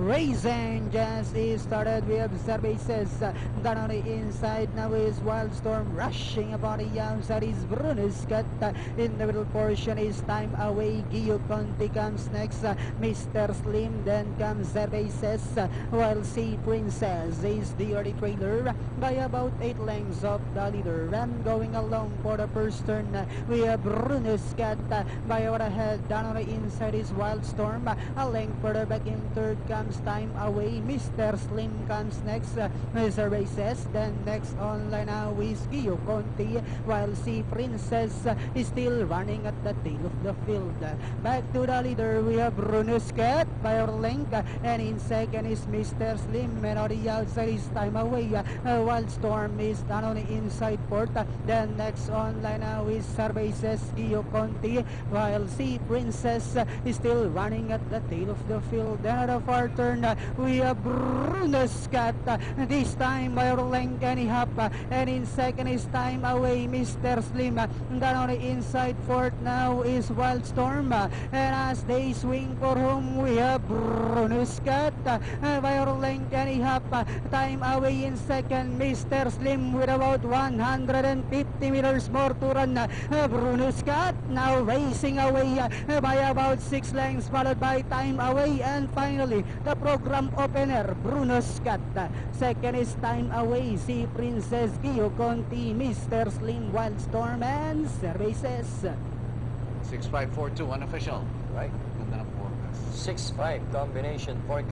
racing just is started. We have services down on the inside. Now is Wildstorm rushing about the outside. Is Bruno Scott in the middle portion. Is time away. Gio Conti comes next. Mr. Slim, then comes Services, while Sea Princess is the early trailer by about 8 lengths of the leader. And going along for the first turn, we have Bruno Scott by our ahead. Down on the inside is Wildstorm. A length further back in third comes Time Away. Mr. Slim comes next. Services, then next online now is Gio Conti, while Sea Princess is still running at the tail of the field. Back to the leader, we have Bruno Scott by our length, and in second is Mr. Slim, and on the outside is Time Away. Wildstorm is down on the inside fourth. Then next online now is Services, Gio Conti, while Sea Princess is still running at the tail of the field. Then at the far turn, we have Bruno Scott, this time by our length and a half, and in second is Time Away, Mr. Slim. Down on the inside fourth now is Wildstorm, and as they swing for home, we have Bruno Scott by our length and a half. Time Away in second, Mr. Slim with about 150 meters more to run. Bruno Scott now racing away by about 6 lengths, followed by Time Away, and finally the program opener, Bruno Scott. Second is Time Away, Sea Princess, Gio Conti, Mr. Slim, Wildstorm, and Services. 6542 unofficial. Right. Ganda ng forecast. 6-5 combination for